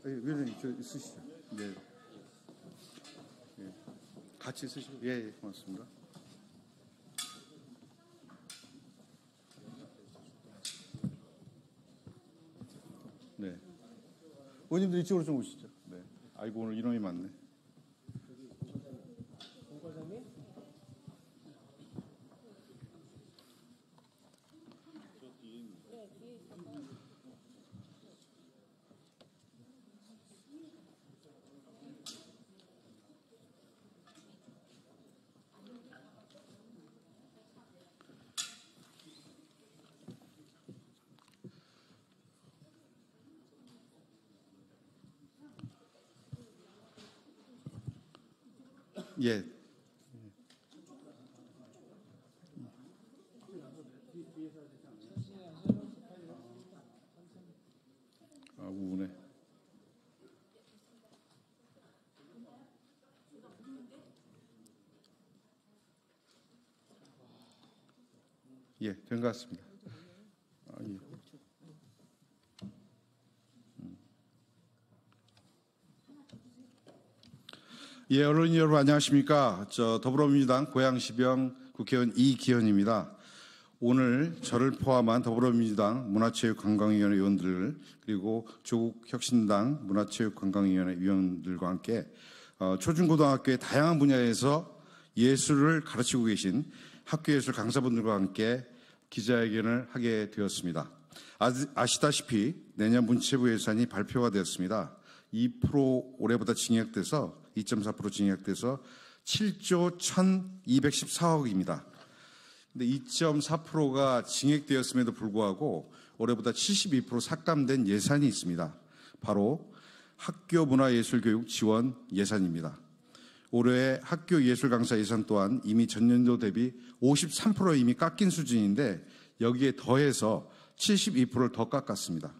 위원장님 저 쓰시죠. 네. 네. 같이 쓰시고. 예, 고맙습니다. 네. 의원님들 이쪽으로 좀 오시죠. 네. 아이고 오늘 인원이 많네. 예. 아, 우네. 예, 된 것 같습니다. 아, 예. 예, 언론인 여러분 안녕하십니까? 더불어민주당 고양시병 국회의원 이기현입니다. 오늘 저를 포함한 더불어민주당 문화체육관광위원회 위원들 그리고 조국혁신당 문화체육관광위원회 위원들과 함께 초중고등학교의 다양한 분야에서 예술을 가르치고 계신 학교예술 강사분들과 함께 기자회견을 하게 되었습니다. 아시다시피 내년 문체부 예산이 발표가 되었습니다. 2% 올해보다 증액돼서 2.4% 증액돼서 7조 1,214억입니다. 근데 2.4%가 증액되었음에도 불구하고 올해보다 72% 삭감된 예산이 있습니다. 바로 학교 문화예술교육 지원 예산입니다. 올해 학교 예술 강사 예산 또한 이미 전년도 대비 53% 이미 깎인 수준인데 여기에 더해서 72%를 더 깎았습니다.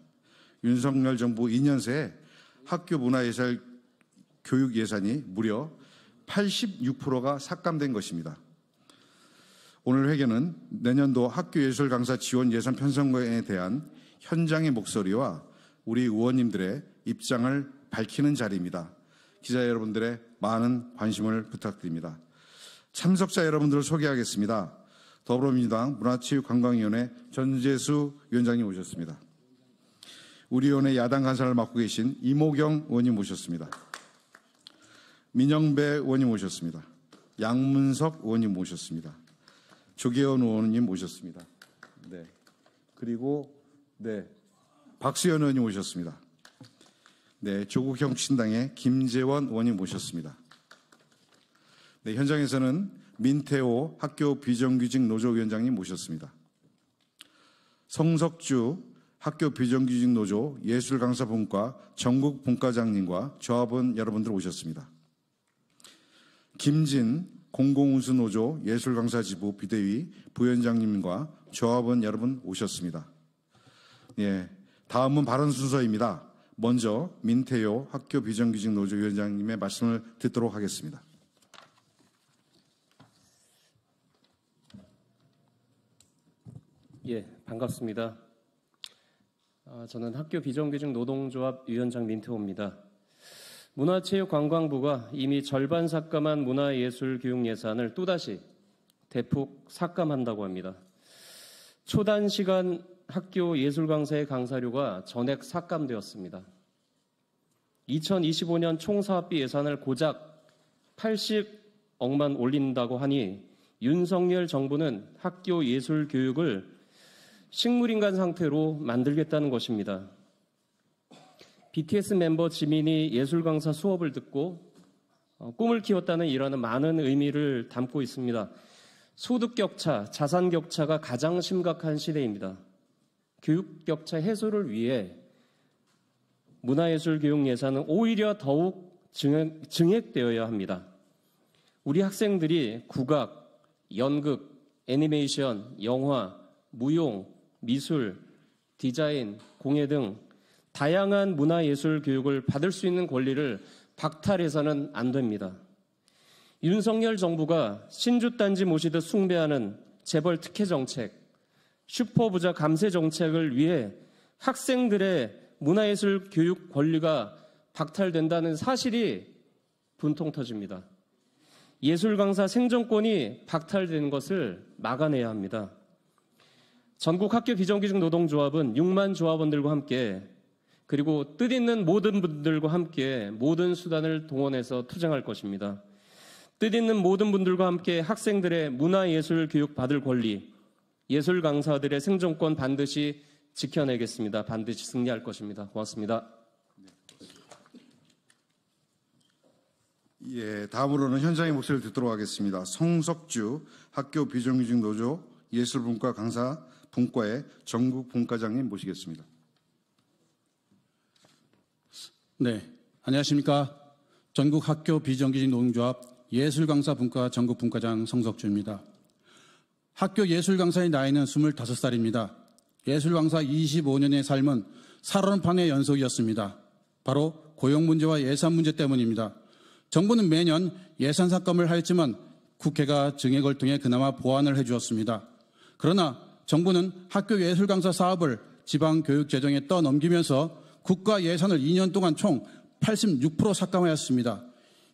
윤석열 정부 2년 새에 학교 문화예술 교육 예산이 무려 86%가 삭감된 것입니다. 오늘 회견은 내년도 학교 예술 강사 지원 예산 편성에 대한 현장의 목소리와 우리 의원님들의 입장을 밝히는 자리입니다. 기자 여러분들의 많은 관심을 부탁드립니다. 참석자 여러분들을 소개하겠습니다. 더불어민주당 문화체육관광위원회 전재수 위원장님 오셨습니다. 우리 의원의 야당 간사를 맡고 계신 이모경 의원님 모셨습니다. 민영배 의원님 모셨습니다. 양문석 의원님 모셨습니다. 조계현 의원님 모셨습니다. 네. 그리고 네. 박수현 의원님 모셨습니다. 네. 조국혁신당의 김재원 의원님 모셨습니다. 네. 현장에서는 민태호 학교 비정규직 노조위원장님 모셨습니다. 성석주 학교 비정규직 노조 예술강사분과 전국분과장님과 조합원 여러분들 오셨습니다. 김진 공공운수노조 예술강사지부 비대위 부위원장님과 조합원 여러분 오셨습니다. 예, 다음은 발언 순서입니다. 먼저 민태호 학교 비정규직 노조 위원장님의 말씀을 듣도록 하겠습니다. 예, 반갑습니다. 저는 학교 비정규직 노동조합 위원장 민태호입니다. 문화체육관광부가 이미 절반 삭감한 문화예술교육 예산을 또다시 대폭 삭감한다고 합니다. 초단시간 학교 예술강사의 강사료가 전액 삭감되었습니다. 2025년 총사업비 예산을 고작 80억만 올린다고 하니 윤석열 정부는 학교 예술교육을 식물인간 상태로 만들겠다는 것입니다. BTS 멤버 지민이 예술 강사 수업을 듣고 꿈을 키웠다는 일화는 많은 의미를 담고 있습니다. 소득 격차, 자산 격차가 가장 심각한 시대입니다. 교육 격차 해소를 위해 문화예술 교육 예산은 오히려 더욱 증액되어야 합니다. 우리 학생들이 국악, 연극, 애니메이션, 영화, 무용, 미술, 디자인, 공예 등 다양한 문화예술 교육을 받을 수 있는 권리를 박탈해서는 안 됩니다. 윤석열 정부가 신주단지 모시듯 숭배하는 재벌 특혜 정책, 슈퍼부자 감세 정책을 위해 학생들의 문화예술 교육 권리가 박탈된다는 사실이 분통 터집니다. 예술 강사 생존권이 박탈되는 것을 막아내야 합니다. 전국 학교 비정규직 노동조합은 6만 조합원들과 함께 그리고 뜻있는 모든 분들과 함께 모든 수단을 동원해서 투쟁할 것입니다. 뜻있는 모든 분들과 함께 학생들의 문화예술 교육 받을 권리, 예술 강사들의 생존권 반드시 지켜내겠습니다. 반드시 승리할 것입니다. 고맙습니다. 예, 다음으로는 현장의 목소리를 듣도록 하겠습니다. 성석주 학교 비정규직 노조 예술분과 강사 분과의 전국 분과장님 모시겠습니다. 네, 안녕하십니까. 전국 학교 비정규직 노동조합 예술강사 분과 전국 분과장 성석주입니다. 학교 예술강사의 나이는 25살입니다. 예술강사 25년의 삶은 살얼음판의 연속이었습니다. 바로 고용 문제와 예산 문제 때문입니다. 정부는 매년 예산 삭감을 하였지만 국회가 증액을 통해 그나마 보완을 해주었습니다. 그러나 정부는 학교 예술강사 사업을 지방교육재정에 떠넘기면서 국가 예산을 2년 동안 총 86% 삭감하였습니다.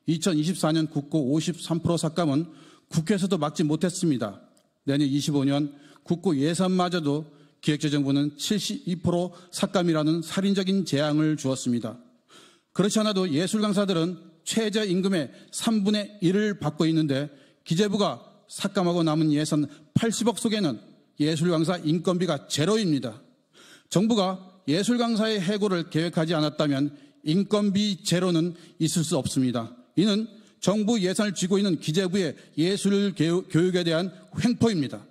2024년 국고 53% 삭감은 국회에서도 막지 못했습니다. 내년 25년 국고 예산마저도 기획재정부는 72% 삭감이라는 살인적인 재앙을 주었습니다. 그렇지 않아도 예술 강사들은 최저임금의 3분의 1을 받고 있는데 기재부가 삭감하고 남은 예산 80억 속에는 예술 강사 인건비가 제로입니다. 정부가 예술 강사의 해고를 계획하지 않았다면 인건비 제로는 있을 수 없습니다. 이는 정부 예산을 쥐고 있는 기재부의 예술 교육에 대한 횡포입니다.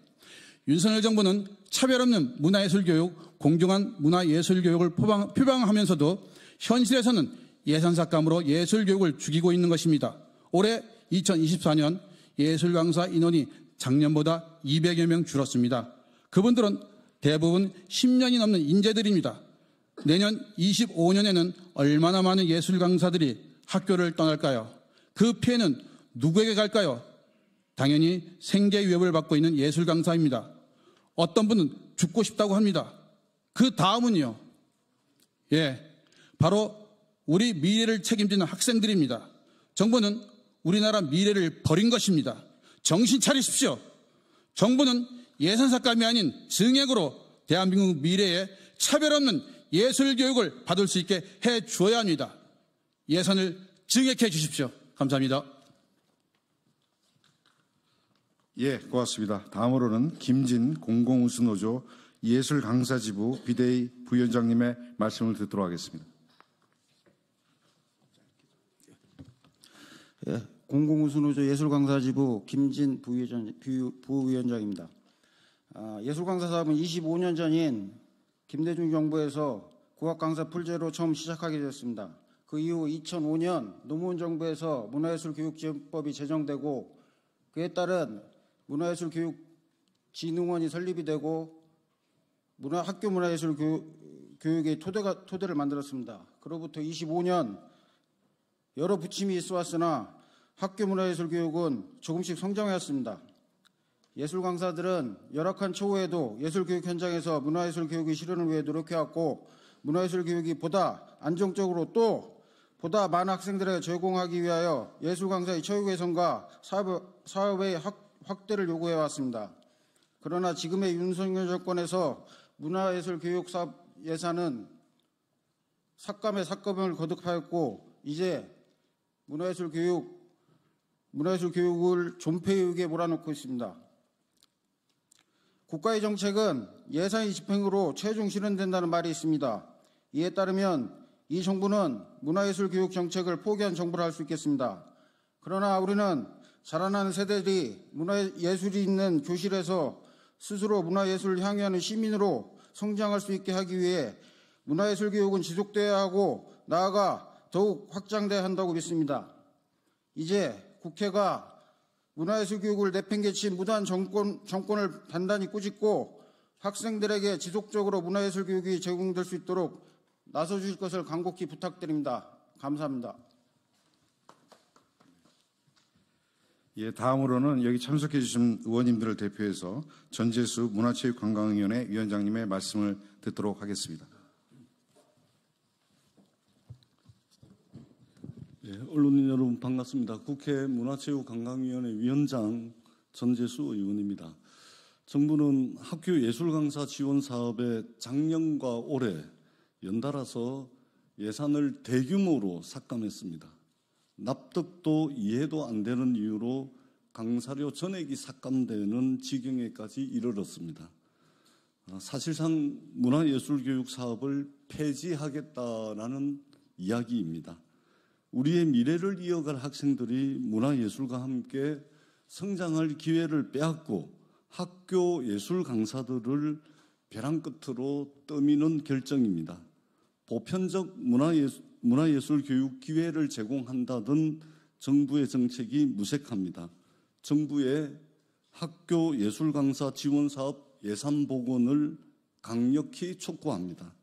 윤석열 정부는 차별 없는 문화예술 교육, 공정한 문화예술 교육을 표방하면서도 현실에서는 예산 삭감으로 예술 교육을 죽이고 있는 것입니다. 올해 2024년 예술 강사 인원이 작년보다 200여 명 줄었습니다. 그분들은 대부분 10년이 넘는 인재들입니다. 내년 25년에는 얼마나 많은 예술 강사들이 학교를 떠날까요? 그 피해는 누구에게 갈까요? 당연히 생계 위협을 받고 있는 예술 강사입니다. 어떤 분은 죽고 싶다고 합니다. 그 다음은요. 바로 우리 미래를 책임지는 학생들입니다. 정부는 우리나라 미래를 버린 것입니다. 정신 차리십시오. 정부는 예산 삭감이 아닌 증액으로 대한민국 미래에 차별 없는 예술 교육을 받을 수 있게 해 주어야 합니다. 예산을 증액해 주십시오. 감사합니다. 예, 고맙습니다. 다음으로는 김진 공공우수노조 예술강사지부 비대위 부위원장님의 말씀을 듣도록 하겠습니다. 예, 공공우수노조 예술강사지부 김진 부위원장입니다. 예술강사 사업은 25년 전인 김대중 정부에서 국악강사 풀제로 처음 시작하게 되었습니다. 그 이후 2005년 노무현 정부에서 문화예술교육지원법이 제정되고 그에 따른 문화예술교육진흥원이 설립이 되고 학교 문화예술 교육의 토대를 만들었습니다. 그로부터 25년 여러 부침이 있어 왔으나 학교 문화예술 교육은 조금씩 성장하였습니다. 예술 강사들은 열악한 처우에도 예술교육 현장에서 문화예술 교육의 실현을 위해 노력해왔고 문화예술 교육이 보다 안정적으로 또 보다 많은 학생들에게 제공하기 위하여 예술 강사의 처우 개선과 사업의 확대를 요구해왔습니다. 그러나 지금의 윤석열 정권에서 문화예술 교육 사업 예산은 삭감에 삭감을 거듭하였고 이제 문화예술 교육을 존폐유기에 몰아넣고 있습니다. 국가의 정책은 예산의 집행으로 최종 실현된다는 말이 있습니다. 이에 따르면 이 정부는 문화예술 교육 정책을 포기한 정부를 할 수 있겠습니다. 그러나 우리는 자라나는 세대들이 문화예술이 있는 교실에서 스스로 문화예술을 향유하는 시민으로 성장할 수 있게 하기 위해 문화예술 교육은 지속돼야 하고 나아가 더욱 확장돼야 한다고 믿습니다. 이제 국회가 문화예술 교육을 내팽개친 무단 정권을 단단히 꾸짖고 학생들에게 지속적으로 문화예술 교육이 제공될 수 있도록 나서주실 것을 간곡히 부탁드립니다. 감사합니다. 예, 다음으로는 여기 참석해 주신 의원님들을 대표해서 전재수 문화체육관광위원회 위원장님의 말씀을 듣도록 하겠습니다. 언론인 여러분 반갑습니다. 국회 문화체육관광위원회 위원장 전재수 의원입니다. 정부는 학교 예술강사 지원 사업에 작년과 올해 연달아서 예산을 대규모로 삭감했습니다. 납득도 이해도 안 되는 이유로 강사료 전액이 삭감되는 지경에까지 이르렀습니다. 사실상 문화예술교육 사업을 폐지하겠다라는 이야기입니다. 우리의 미래를 이어갈 학생들이 문화예술과 함께 성장할 기회를 빼앗고 학교 예술 강사들을 벼랑 끝으로 떠미는 결정입니다. 보편적 문화예술 교육 기회를 제공한다던 정부의 정책이 무색합니다. 정부의 학교 예술 강사 지원 사업 예산 복원을 강력히 촉구합니다.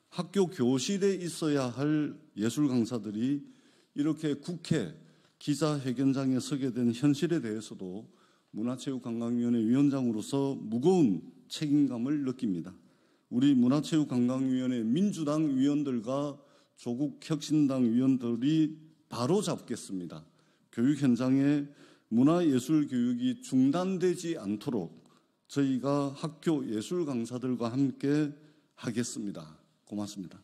학교 교실에 있어야 할 예술 강사들이 이렇게 국회 기자회견장에 서게 된 현실에 대해서도 문화체육관광위원회 위원장으로서 무거운 책임감을 느낍니다. 우리 문화체육관광위원회 민주당 위원들과 조국혁신당 위원들이 바로 잡겠습니다. 교육 현장에 문화예술 교육이 중단되지 않도록 저희가 학교 예술 강사들과 함께 하겠습니다. 고맙습니다.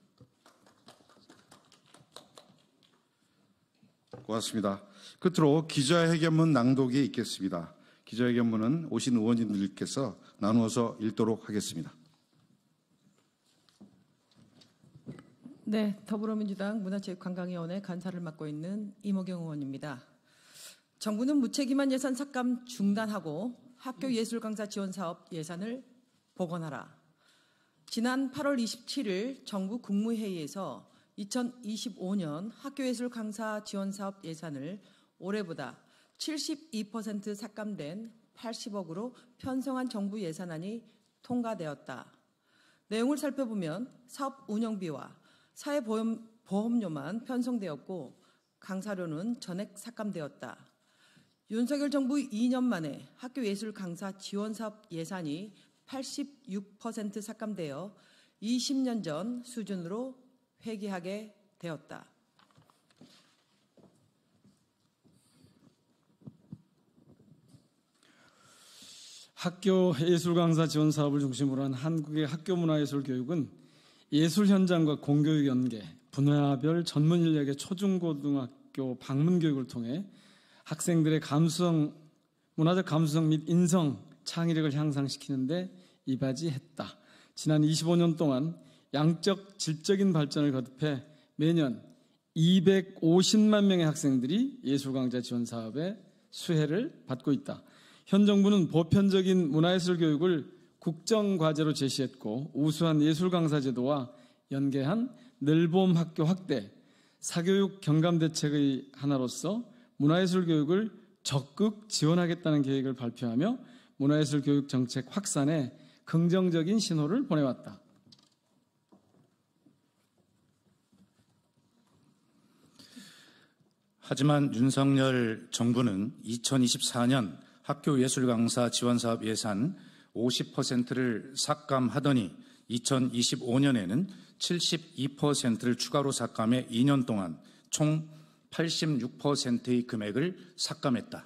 고맙습니다. 끝으로 기자회견문 낭독이 있겠습니다. 기자회견문은 오신 의원님들께서 나누어서 읽도록 하겠습니다. 네, 더불어민주당 문화체육관광위원회 간사를 맡고 있는 이모경 의원입니다. 정부는 무책임한 예산 삭감 중단하고 학교 예술 강사 지원 사업 예산을 복원하라. 지난 8월 27일 정부 국무회의에서 2025년 학교 예술 강사 지원 사업 예산을 올해보다 72% 삭감된 80억으로 편성한 정부 예산안이 통과되었다. 내용을 살펴보면 사업 운영비와 사회보험료만 편성되었고 강사료는 전액 삭감되었다. 윤석열 정부 2년 만에 학교 예술 강사 지원 사업 예산이 86% 삭감되어 20년 전 수준으로 회귀하게 되었다. 학교 예술 강사 지원 사업을 중심으로 한 한국의 학교 문화예술 교육은 예술 현장과 공교육 연계, 분야별 전문 인력의 초중고등학교 방문 교육을 통해 학생들의 문화적 감수성 및 인성, 창의력을 향상시키는 데 이바지했다. 지난 25년 동안 양적, 질적인 발전을 거듭해 매년 250만 명의 학생들이 예술강좌 지원 사업의 수혜를 받고 있다. 현 정부는 보편적인 문화예술 교육을 국정과제로 제시했고 우수한 예술강사 제도와 연계한 늘봄 학교 확대, 사교육 경감 대책의 하나로서 문화예술 교육을 적극 지원하겠다는 계획을 발표하며 문화예술 교육 정책 확산에 긍정적인 신호를 보내왔다. 하지만 윤석열 정부는 2024년 학교 예술 강사 지원 사업 예산 50%를 삭감하더니 2025년에는 72%를 추가로 삭감해 2년 동안 총 86%의 금액을 삭감했다.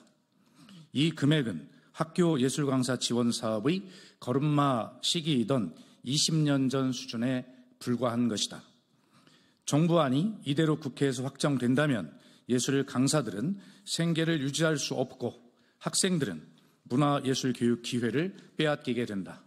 이 금액은 학교 예술 강사 지원 사업의 걸음마 시기이던 20년 전 수준에 불과한 것이다. 정부안이 이대로 국회에서 확정된다면 예술 강사들은 생계를 유지할 수 없고 학생들은 문화예술 교육 기회를 빼앗기게 된다.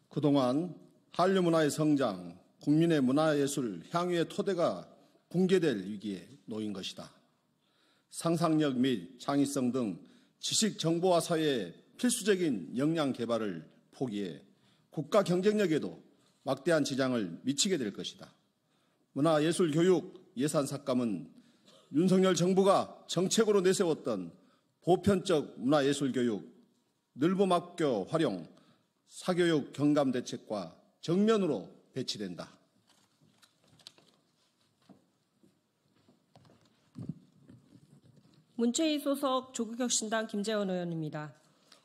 그동안 한류 문화의 성장, 국민의 문화예술 향유의 토대가 붕괴될 위기에 놓인 것이다. 상상력 및 창의성 등 지식 정보화 사회의 필수적인 역량 개발을 포기해 국가 경쟁력에도 막대한 지장을 미치게 될 것이다. 문화예술교육 예산 삭감은 윤석열 정부가 정책으로 내세웠던 보편적 문화예술교육, 늘봄학교 활용, 사교육 경감 대책과 정면으로 배치된다. 문체위 소속 조국혁신당 김재원 의원입니다.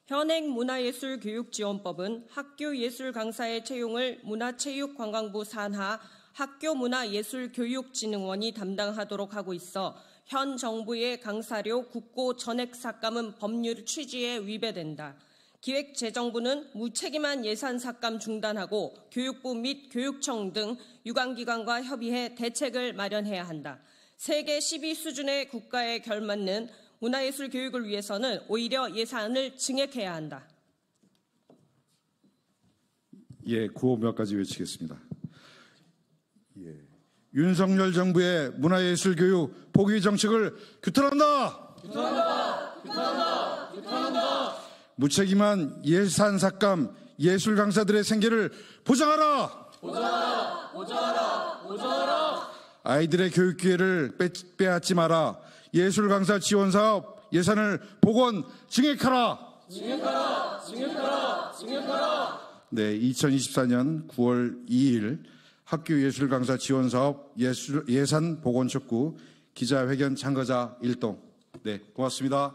현행 문화예술교육지원법은 학교 예술 강사의 채용을 문화체육관광부 산하 학교문화예술교육진흥원이 담당하도록 하고 있어 현 정부의 강사료 국고 전액 삭감은 법률 취지에 위배된다. 기획재정부는 무책임한 예산 삭감 중단하고 교육부 및 교육청 등 유관기관과 협의해 대책을 마련해야 한다. 세계 10위 수준의 국가에 걸맞는 문화예술 교육을 위해서는 오히려 예산을 증액해야 한다. 예, 구호 몇 가지 외치겠습니다. 예. 윤석열 정부의 문화예술 교육 포기 정책을 규탄한다. 규탄한다. 무책임한 예산 삭감, 예술 강사들의 생계를 보장하라. 아이들의 교육 기회를 빼앗지 마라. 예술 강사 지원 사업 예산을 복원 증액하라. 네, 2024년 9월 2일 학교 예술 강사 지원 사업 예산 복원 촉구 기자회견 참가자 1동. 네, 고맙습니다.